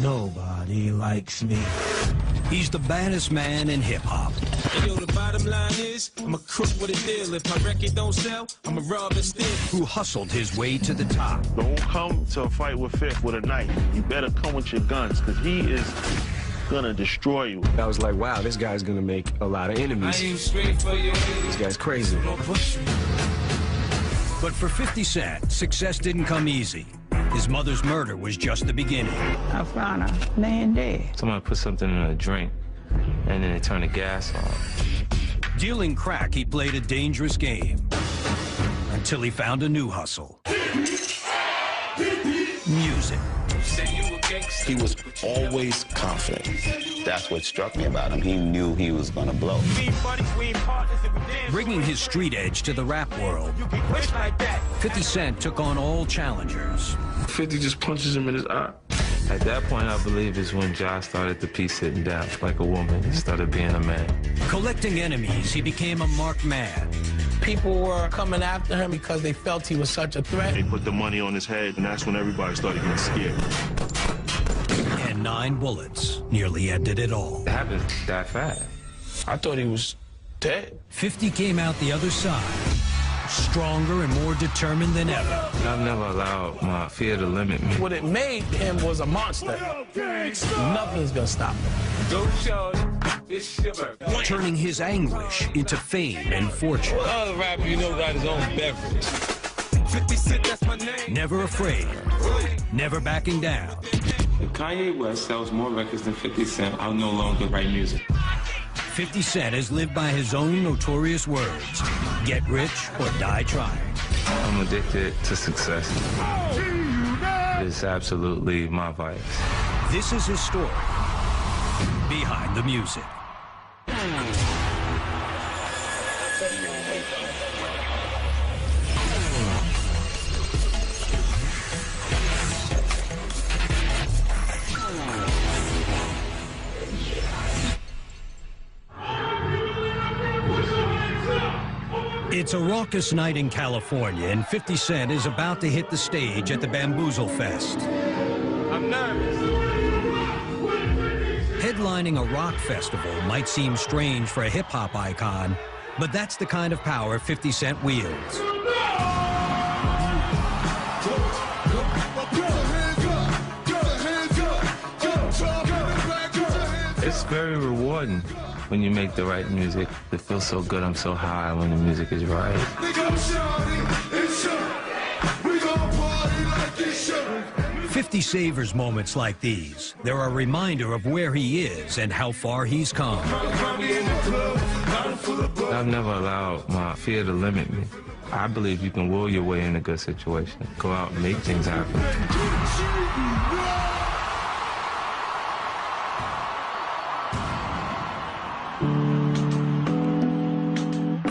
Nobody likes me. He's the baddest man in hip-hop. Hey, yo, the bottom line is, I'm a crook with a deal. If my record don't sell, I'm a rob and steal. Who hustled his way to the top. Don't come to a fight with Fifth with a knife. You better come with your guns, because he is gonna destroy you. I was like, wow, this guy's gonna make a lot of enemies. I aim straight for you. This guy's crazy. But for 50 Cent, success didn't come easy. His mother's murder was just the beginning. I found her laying dead. Someone put something in a drink, and then they turned the gas on. Dealing crack, he played a dangerous game until he found a new hustle. Music. He was always confident. That's what struck me about him. He knew he was gonna blow. Bringing his street edge to the rap world, 50 Cent took on all challengers. 50 just punches him in his eye. At that point, I believe, is when Josh started to piece sitting down like a woman. He started being a man. Collecting enemies, he became a marked man. People were coming after him because they felt he was such a threat. They put the money on his head, and that's when everybody started getting scared. And 9 bullets nearly ended it all. It happened that fast. I thought he was dead. 50 came out the other side, stronger and more determined than ever. I've never allowed my fear to limit me. What it made him was a monster. Nothing's gonna stop him. Go show it's your birthday. Turning his anguish into fame and fortune. Other rapper, you know, got his own beverage. 50 Cent, that's my name. Never afraid, never backing down. If Kanye West sells more records than 50 Cent, I'll no longer write music. 50 Cent has lived by his own notorious words. Get rich or die trying. I'm addicted to success. It's absolutely my vice. This is his story. Behind the music. It's a raucous night in California, and 50 Cent is about to hit the stage at the Bamboozle Fest. I'm nervous. Headlining a rock festival might seem strange for a hip-hop icon, but that's the kind of power 50 Cent wields. It's very rewarding when you make the right music. It feels so good, I'm so high when the music is right. 50 savors moments like these. They're a reminder of where he is and how far he's come. I've never allowed my fear to limit me. I believe you can will your way in a good situation. Go out and make things happen.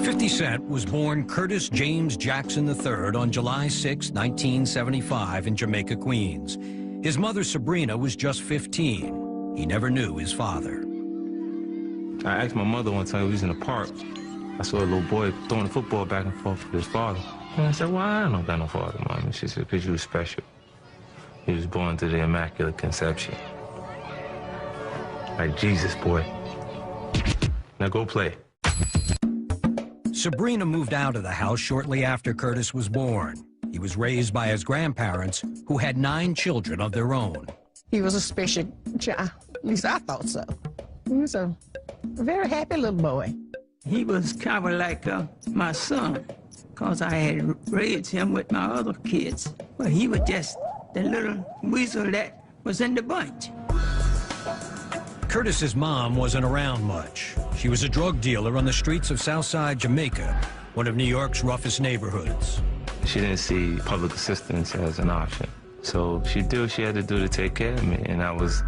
50 Cent was born Curtis James Jackson III on July 6, 1975 in Jamaica, Queens. His mother, Sabrina, was just 15. He never knew his father. I asked my mother one time, we was in the park. I saw a little boy throwing the football back and forth with his father. And I said, why I don't got no father, Mom? And she said, because you was special. He was born to the Immaculate Conception. Like Jesus, boy. Now go play. Sabrina moved out of the house shortly after Curtis was born. He was raised by his grandparents, who had 9 children of their own. He was a special child. At least I thought so. He was a very happy little boy. He was kind of like my son, because I had raised him with my other kids. But he was just the little weasel that was in the bunch. Curtis's mom wasn't around much. She was a drug dealer on the streets of Southside Jamaica, one of New York's roughest neighborhoods. She didn't see public assistance as an option. So she did what she had to do to take care of me, and I was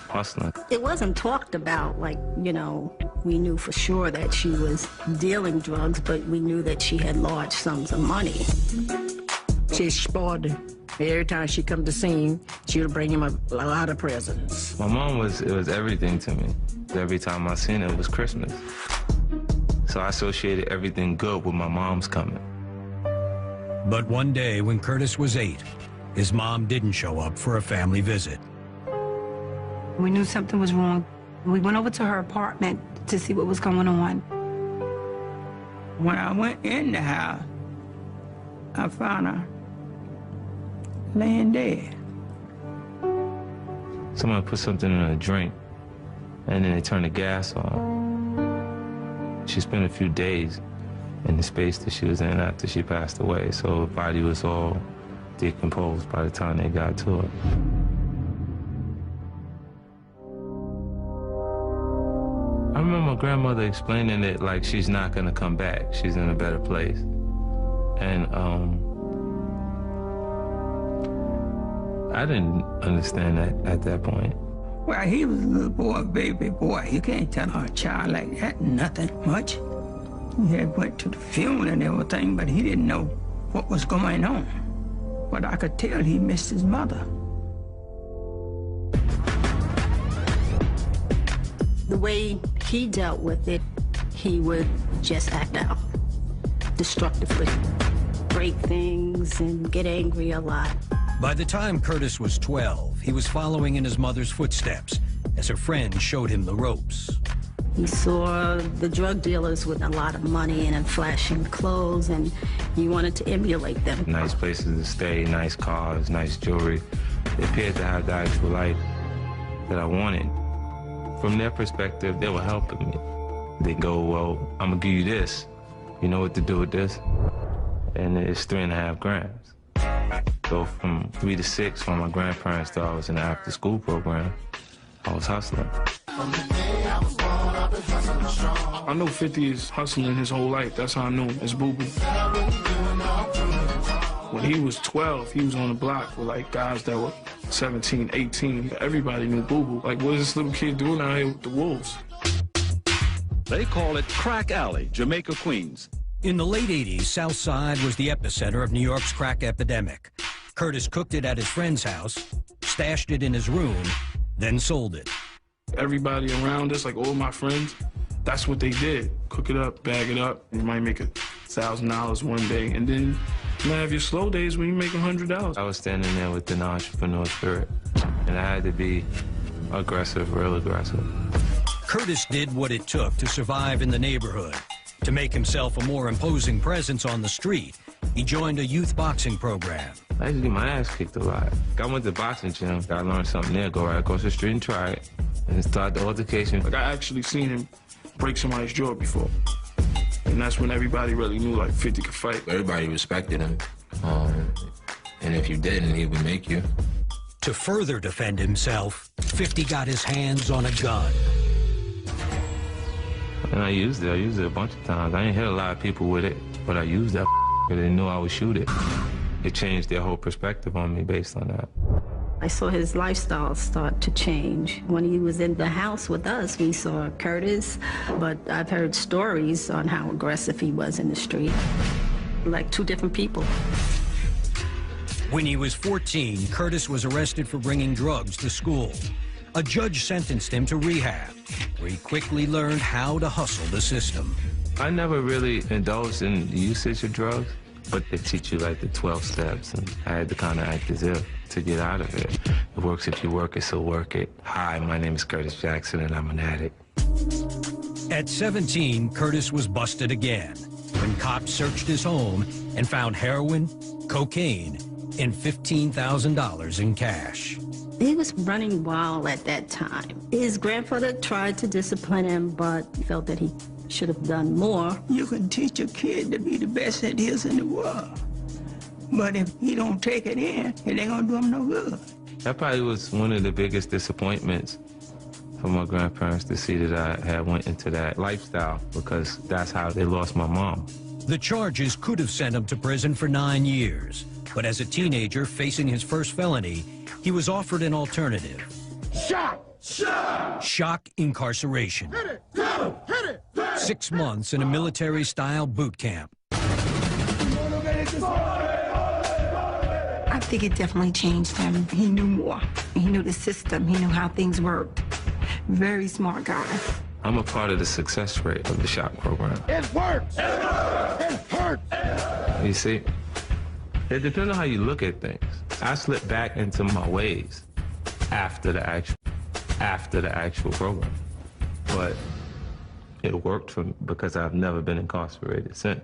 hustling. It wasn't talked about, like, you know, we knew for sure that she was dealing drugs, but we knew that she had large sums of money. She spoiled him. Every time she come to see him, she would bring him a lot of presents. My mom was everything to me. Every time I seen her, it was Christmas. So I associated everything good with my mom's coming. But one day when Curtis was 8, his mom didn't show up for a family visit. We knew something was wrong. We went over to her apartment to see what was going on. When I went in the house, I found her laying dead. Someone put something in her drink, and then they turned the gas on. She spent a few days in the space that she was in after she passed away, so her body was all decomposed by the time they got to her. I remember my grandmother explaining it like she's not gonna come back. She's in a better place. And I didn't understand that at that point. Well, he was a little boy, baby boy. You can't tell a child like that nothing much. He had went to the funeral and everything, but he didn't know what was going on. But I could tell he missed his mother. The way he dealt with it, he would just act out destructively, break things and get angry a lot. By the time Curtis was 12, he was following in his mother's footsteps as her friend showed him the ropes. He saw the drug dealers with a lot of money and flashing clothes, and he wanted to emulate them. Nice places to stay, nice cars, nice jewelry. They appeared to have the actual life that I wanted. From their perspective, they were helping me. They go, well, I'm gonna give you this. You know what to do with this? And it's 3.5 grams. So from 3 to 6, when my grandparents thought I was in the after-school program, I was hustling. I know 50 is hustling his whole life. That's how I knew him, as Boo Boo. When he was 12, he was on the block with like guys that were 17, 18. Everybody knew Boo Boo. Like, what is this little kid doing out here with the wolves? They call it Crack Alley, Jamaica, Queens. In the late 80s, South Side was the epicenter of New York's crack epidemic. Curtis cooked it at his friend's house, stashed it in his room, then sold it. Everybody around us, like all my friends, that's what they did. Cook it up, bag it up. You might make $1,000 one day, and then you might have your slow days when you make $100. I was standing there with an entrepreneur spirit, and I had to be aggressive, real aggressive. Curtis did what it took to survive in the neighborhood. To make himself a more imposing presence on the street, he joined a youth boxing program. I used to get my ass kicked a lot. I went to the boxing gym, I learned something there, go right across the street and try it, and start the altercation. Like, I actually seen him break somebody's jaw before. And that's when everybody really knew, like, 50 could fight. Everybody respected him. And if you didn't, he would make you. To further defend himself, 50 got his hands on a gun. And I used it a bunch of times. I didn't hit a lot of people with it, but I used that because they knew I would shoot it. It changed their whole perspective on me based on that. I saw his lifestyle start to change. When he was in the house with us, we saw Curtis, but I've heard stories on how aggressive he was in the street. Like two different people. When he was 14, Curtis was arrested for bringing drugs to school. A judge sentenced him to rehab, where he quickly learned how to hustle the system. I never really indulged in the usage of drugs, but they teach you like the 12 steps, and I had to kind of act as if to get out of it. It works if you work it, so work it. Hi, my name is Curtis Jackson, and I'm an addict. At 17, Curtis was busted again when cops searched his home and found heroin, cocaine, and $15,000 in cash. He was running wild at that time. His grandfather tried to discipline him, but felt that he should have done more. You can teach a kid to be the best it is in the world. But if he don't take it in, it ain't gonna do him no good. That probably was one of the biggest disappointments for my grandparents, to see that I had went into that lifestyle, because that's how they lost my mom. The charges could have sent him to prison for 9 years. But as a teenager facing his first felony, he was offered an alternative. Shock incarceration. Hit it, go, hit it. 6 months in a military-style boot camp. I think it definitely changed him. He knew more. He knew the system. He knew how things worked. Very smart guy. I'm a part of the success rate of the shock program. It works. It hurts. You see, it depends on how you look at things. I slipped back into my ways after the action. after the actual program. But it worked for me because I've never been incarcerated since.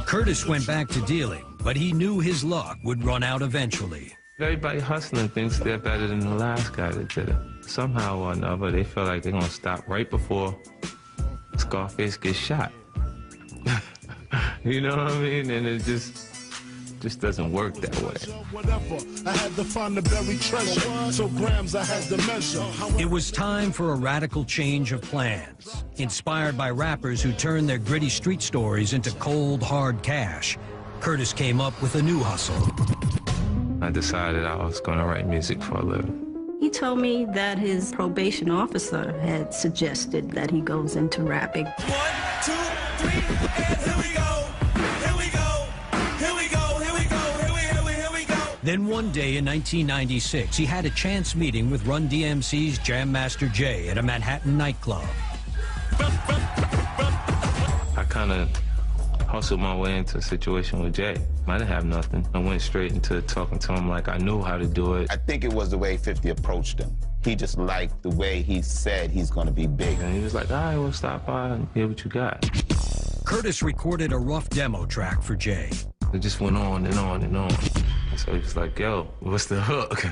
Curtis went back to dealing, but he knew his luck would run out eventually. Everybody hustling thinks they're better than the last guy that did it. Somehow or another, they feel like they're gonna stop right before Scarface gets shot. You know what I mean? And it just doesn't work that way. It was time for a radical change of plans. Inspired by rappers who turned their gritty street stories into cold, hard cash, Curtis came up with a new hustle. I decided I was going to write music for a living. He told me that his probation officer had suggested that he goes into rapping. 1, 2, 3, and here we go. Here we go. Here we go. Here we go. Here we go. Then one day in 1996, he had a chance meeting with Run DMC's Jam Master Jay at a Manhattan nightclub. I kind of hustled my way into a situation with Jay. I didn't have nothing. I went straight into talking to him like I knew how to do it. I think it was the way 50 approached him. He just liked the way he said he's going to be big. And he was like, all right, well, stop by and hear what you got. Curtis recorded a rough demo track for Jay. It just went on and on and on. So he was like, yo, what's the hook?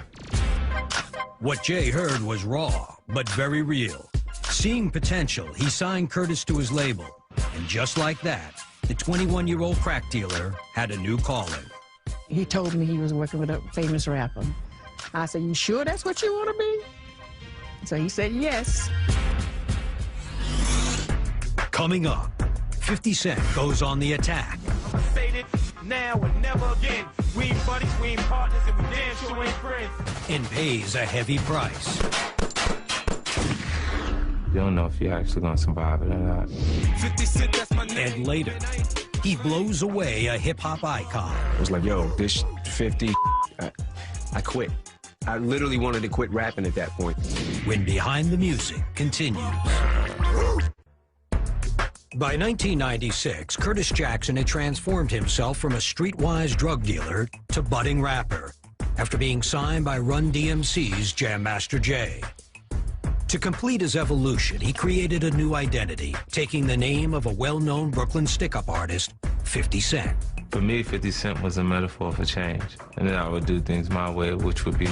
What Jay heard was raw, but very real. Seeing potential, he signed Curtis to his label. And just like that, the 21-year-old crack dealer had a new calling. He told me he was working with a famous rapper. I said, you sure that's what you want to be? So he said yes. Coming up, 50 Cent goes on the attack. Faded now and never again. We ain't buddies, we ain't partners, and we damn sure ain't friends. And pays a heavy price. You don't know if you're actually going to survive it or not. 50 Cent, that's my name. And later, he blows away a hip-hop icon. I was like, yo, this 50, I quit. I literally wanted to quit rapping at that point. When Behind the Music continues. By 1996, Curtis Jackson had transformed himself from a streetwise drug dealer to budding rapper after being signed by Run DMC's Jam Master Jay. To complete his evolution, he created a new identity, taking the name of a well-known Brooklyn stick-up artist, 50 Cent. For me, 50 Cent was a metaphor for change. And then I would do things my way, which would be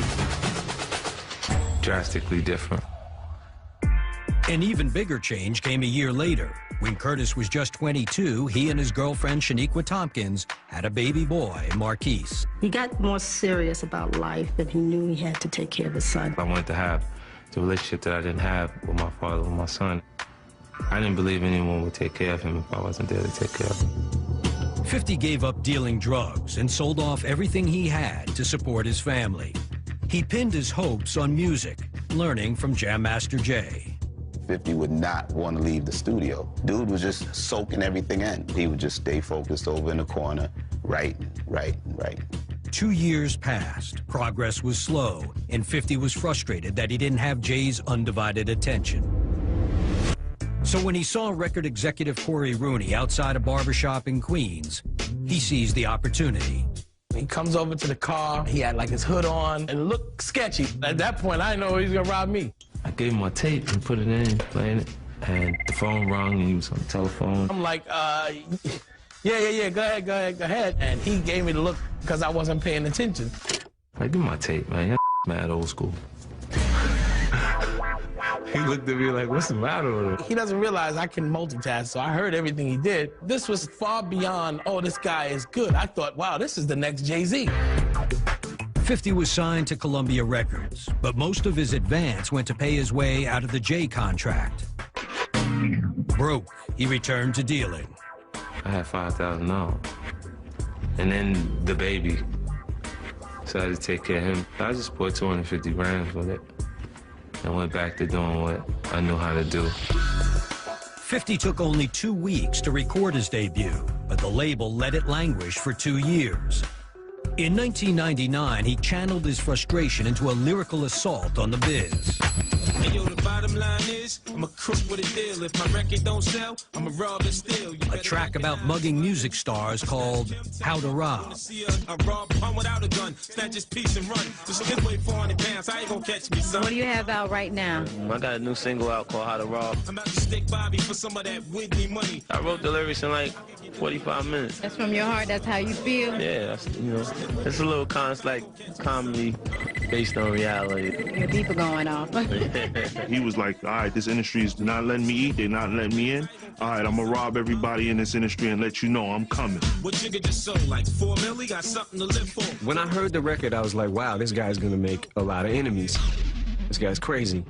drastically different. An even bigger change came a year later. When Curtis was just 22, he and his girlfriend, Shaniqua Tompkins, had a baby boy, Marquise. He got more serious about life, and he knew he had to take care of his son. I wanted to have the relationship that I didn't have with my father, with my son. I didn't believe anyone would take care of him if I wasn't there to take care of him. 50 gave up dealing drugs and sold off everything he had to support his family. He pinned his hopes on music, learning from Jam Master Jay. 50 would not want to leave the studio. Dude was just soaking everything in. He would just stay focused over in the corner, right. 2 years passed. Progress was slow, and 50 was frustrated that he didn't have Jay's undivided attention. So when he saw record executive Cory Rooney outside a barbershop in Queens, he seized the opportunity. He comes over to the car. He had like his hood on and it looked sketchy. At that point, I didn't know he was gonna rob me. I gave him my tape and put it in, playing it, and the phone rang and he was on the telephone. I'm like, yeah, go ahead. And he gave me the look because I wasn't paying attention. I give my tape, man. You're mad old school. He looked at me like, what's the matter with him? He doesn't realize I can multitask, so I heard everything he did. This was far beyond, oh, this guy is good. I thought, wow, this is the next Jay-Z. 50 was signed to Columbia Records, but most of his advance went to pay his way out of the Jay contract. Broke, he returned to dealing. I had $5,000. And then the baby. So I had to take care of him. I just bought 250 grams with it. And went back to doing what I knew how to do. 50 took only 2 weeks to record his debut, but the label let it languish for 2 years. In 1999, he channeled his frustration into a lyrical assault on the biz. Hey, yo, the bottom line is, I'm a crook with a deal. If my record don't sell, I'm a rob and steal. A track about mugging music stars called How to Rob. I rob one without a gun. snatch his piece and run. Just his weight 400 pounds, I ain't gonna catch me, son. What do you have out right now? I got a new single out called How to Rob. I'm about to stick Bobby for some of that Whitney money. I wrote the lyrics in like 45 minutes. That's from your heart, that's how you feel? Yeah, that's, you know, it's a little like comedy based on reality. Your beeper going off. He was like, all right, this industry is not letting me eat, they're not letting me in. All right, I'm gonna rob everybody in this industry and let you know I'm coming. What Jigga just sold, like 4 million, got something to live for. When I heard the record, I was like, wow, this guy's gonna make a lot of enemies. This guy's crazy.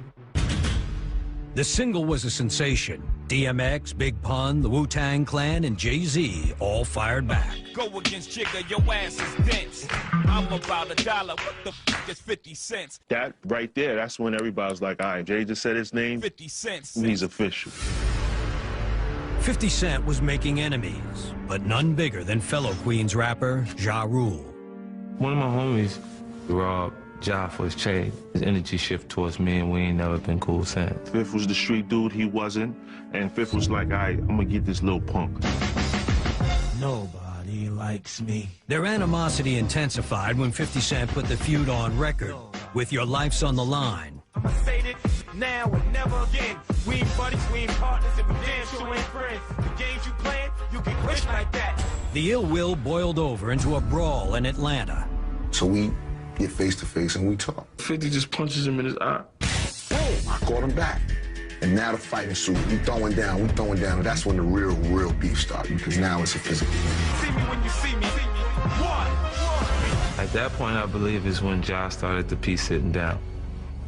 The single was a sensation. DMX, Big Pun, the Wu-Tang Clan, and Jay-Z all fired back. Go against Jigga, your ass is dense. I'm about $1, what the f is 50 cents? That right there, that's when everybody was like, all right, Jay just said his name. 50 cents. He's official. 50 Cent was making enemies, but none bigger than fellow Queens rapper Ja Rule. One of my homies robbed Ja for his chain. His energy shift towards me, and we ain't never been cool since. Fifth was the street dude, he wasn't. And Fifth was like, all right, I'm gonna get this little punk. Nobody likes me. Their animosity intensified when 50 Cent put the feud on record with Your Life's on the Line. I'ma say it now and never again. We ain't buddies, we ain't partners, and we damn sure ain't friends. The games you playing, you get rich like that. The ill will boiled over into a brawl in Atlanta. So we get face to face and we talk. 50 just punches him in his eye. Boom! I caught him back. And now the fight ensued. We throwing down. And that's when the real beef started, because now it's a physical. See me when you see me. What? At that point, I believe is when Ja started to be sitting down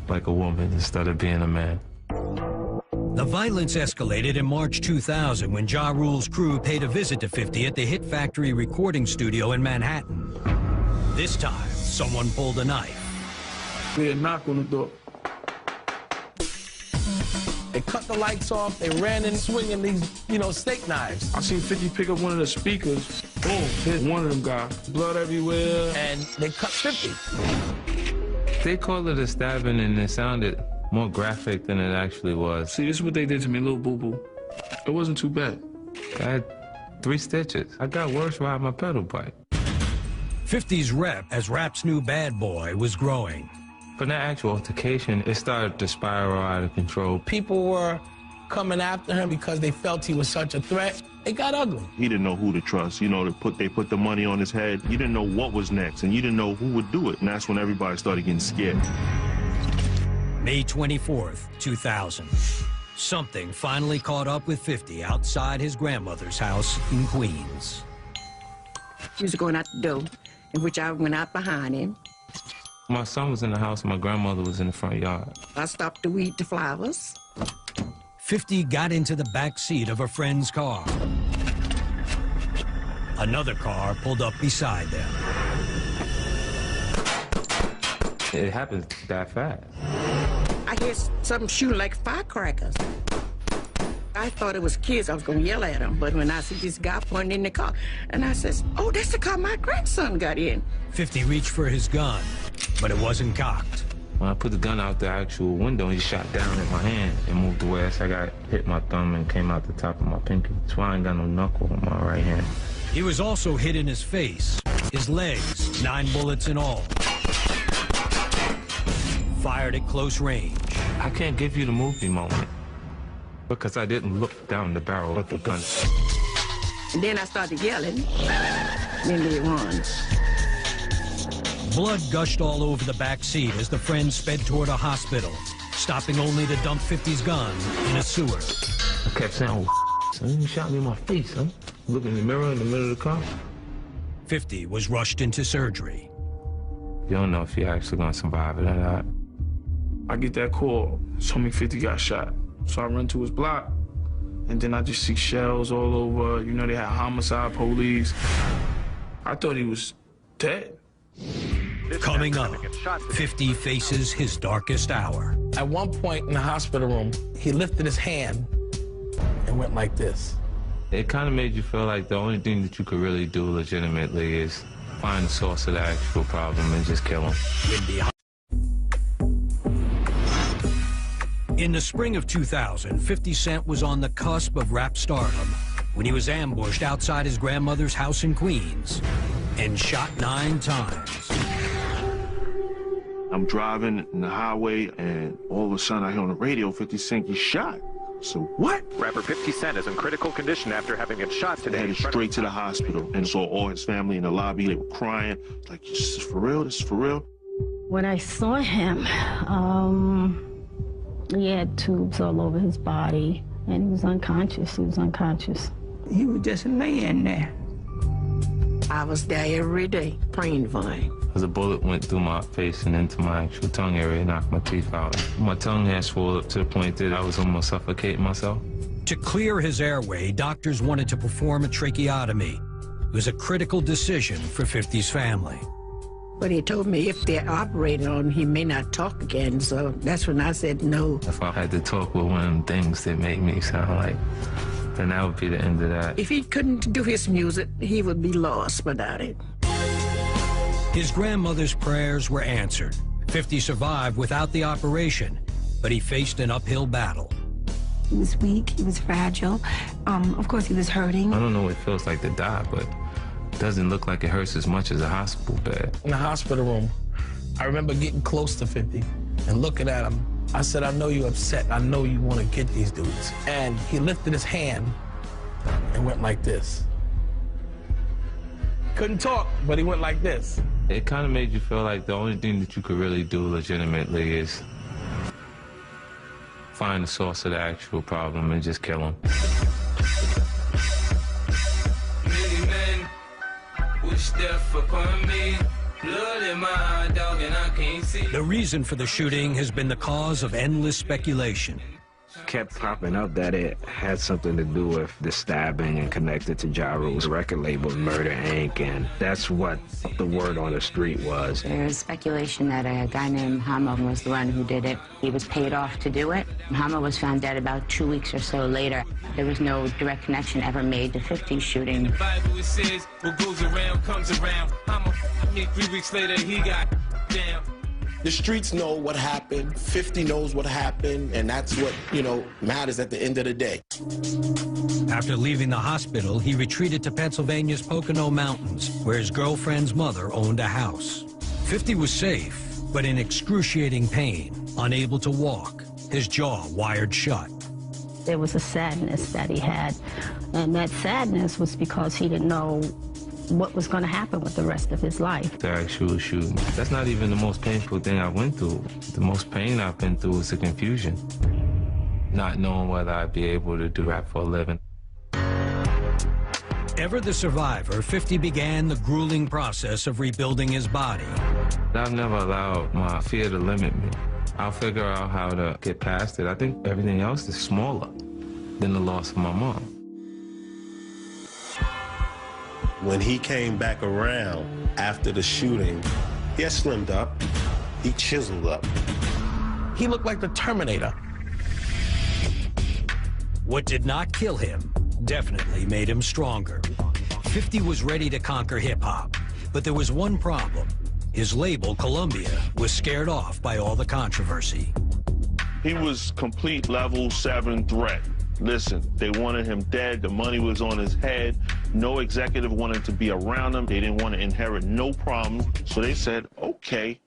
like a woman instead of being a man. The violence escalated in March 2000 when Ja Rule's crew paid a visit to 50 at the Hit Factory recording studio in Manhattan. This time, someone pulled a knife. They had a knock on the door. They cut the lights off, they ran in swinging these, steak knives. I seen 50 pick up one of the speakers. Boom, hit one of them guys. Blood everywhere. And they cut 50. They called it a stabbing, and it sounded more graphic than it actually was. See, this is what they did to me, little boo-boo. It wasn't too bad. I had 3 stitches. I got worse riding my pedal bike. 50's rep as rap's new bad boy was growing. From that actual altercation, it started to spiral out of control. People were coming after him because they felt he was such a threat. It got ugly. He didn't know who to trust. They put the money on his head. You didn't know what was next, and you didn't know who would do it. And that's when everybody started getting scared. May 24th, 2000. Something finally caught up with 50 outside his grandmother's house in Queens. He was going out the door, in which I went out behind him. My son was in the house, and my grandmother was in the front yard. I stopped to weed the flowers. 50 got into the back seat of a friend's car. Another car pulled up beside them. It happened that fast. I hear something shooting like firecrackers. I thought it was kids. I was going to yell at them. But when I see this guy pointing in the car, and I says, oh, that's the car my grandson got in. 50 reached for his gun, but it wasn't cocked. When I put the gun out the actual window, he shot down at my hand and moved away. So I got hit my thumb and came out the top of my pinky. That's why I ain't got no knuckle on my right hand. He was also hit in his face, his legs, 9 bullets in all. Fired at close range. I can't give you the movie moment because I didn't look down the barrel of the gun. And then I started yelling. Then they run. Blood gushed all over the back seat as the friend sped toward a hospital, stopping only to dump 50's gun in a sewer. I kept saying, oh, son, you shot me in my face, huh? Look in the mirror in the middle of the car. 50 was rushed into surgery. You don't know if you're actually gonna survive it or not. I get that call, told me 50 got shot. So I run to his block, and then I just see shells all over. They had homicide police. I thought he was dead. Coming up, 50 faces his darkest hour. At one point in the hospital room, he lifted his hand and went like this. It kind of made you feel like the only thing that you could really do legitimately is find the source of the actual problem and just kill him. In the spring of 2000, 50 Cent was on the cusp of rap stardom when he was ambushed outside his grandmother's house in Queens and shot 9 times. I'm driving in the highway, and all of a sudden I hear on the radio 50 Cent gets shot. So what? Rapper 50 Cent is in critical condition after having been shot today. They headed straight to the hospital and saw all his family in the lobby. They were crying. Like, this is for real? This is for real? When I saw him, he had tubes all over his body, and he was unconscious. He was unconscious. He was just laying there. I was there every day praying for him. As a bullet went through my face and into my actual tongue area and knocked my teeth out. My tongue had swelled up to the point that I was almost suffocating myself. To clear his airway, doctors wanted to perform a tracheotomy. It was a critical decision for 50's family. But he told me if they operated on him, he may not talk again, so that's when I said no. If I had to talk with one of them things that make me sound like, then that would be the end of that. If he couldn't do his music, he would be lost without it. His grandmother's prayers were answered. 50 survived without the operation, but he faced an uphill battle. He was weak, he was fragile. Of course, he was hurting. I don't know what it feels like to die, but it doesn't look like it hurts as much as a hospital bed. In the hospital room, I remember getting close to 50 and looking at him. I said, I know you're upset. I know you want to get these dudes. And he lifted his hand and went like this. Couldn't talk, but he went like this. It kind of made you feel like the only thing that you could really do legitimately is find the source of the actual problem and just kill him. Many men wish death upon me. Blood in my eye, dog, and I can't see. The reason for the shooting has been the cause of endless speculation. Kept popping up that it had something to do with the stabbing and connected to Ja Rule's record label, Murder Inc., and that's what the word on the street was. There's speculation that a guy named Hama was the one who did it. He was paid off to do it. Hama was found dead about 2 weeks or so later. There was no direct connection ever made to 50's shooting. The Bible, it says, what goes around comes around. Hama me 3 weeks later, he got down. The streets know what happened, 50 knows what happened, and that's what, matters at the end of the day. After leaving the hospital, he retreated to Pennsylvania's Pocono Mountains, where his girlfriend's mother owned a house. 50 was safe, but in excruciating pain, unable to walk, his jaw wired shut. There was a sadness that he had, and that sadness was because he didn't know what was going to happen with the rest of his life. The actual shooting. That's not even the most painful thing I went through. The most pain I've been through was the confusion. Not knowing whether I'd be able to do rap for a living. Ever the survivor, 50 began the grueling process of rebuilding his body. I've never allowed my fear to limit me. I'll figure out how to get past it. I think everything else is smaller than the loss of my mom. When he came back around after the shooting, he had slimmed up, he chiseled up. He looked like the Terminator. What did not kill him definitely made him stronger. 50 was ready to conquer hip-hop, but there was one problem. His label, Columbia, was scared off by all the controversy. He was complete level 7 threat. Listen, they wanted him dead. The money was on his head. No executive wanted to be around him. They didn't want to inherit no problem. So they said, okay,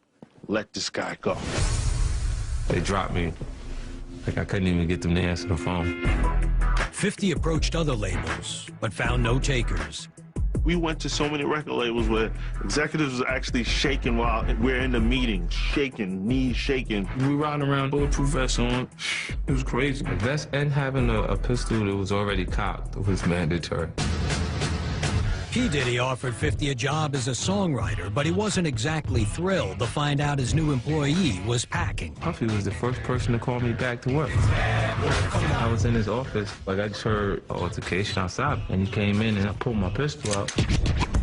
let this guy go. They dropped me. Like I couldn't even get them to answer the phone. 50 approached other labels, but found no takers. We went to so many record labels where executives were actually shaking while we're in the meeting, shaking, knees shaking. We riding around, bulletproof vests on. It was crazy. A vest and having a pistol that was already cocked was mandatory. P. Diddy offered 50 a job as a songwriter, but he wasn't exactly thrilled to find out his new employee was packing. Puffy was the first person to call me back to work. I was in his office, like I just heard an altercation outside, and he came in and I pulled my pistol out.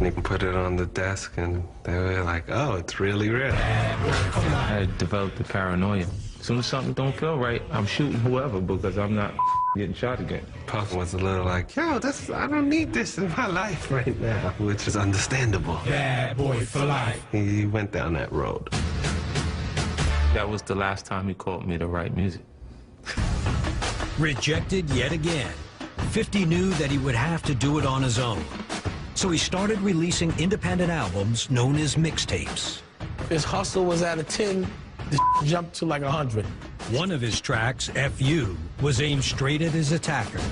They put it on the desk and they were like, oh, it's really real. I had developed the paranoia. As soon as something don't feel right, I'm shooting whoever because I'm not getting shot again. Puff was a little like, yo, I don't need this in my life right now, which is understandable. Bad boy for life. He went down that road. That was the last time he called me to write music. Rejected yet again, 50 knew that he would have to do it on his own. So he started releasing independent albums known as mixtapes. If his hustle was at a 10, the jumped to like 100. One of his tracks, F.U., was aimed straight at his attackers.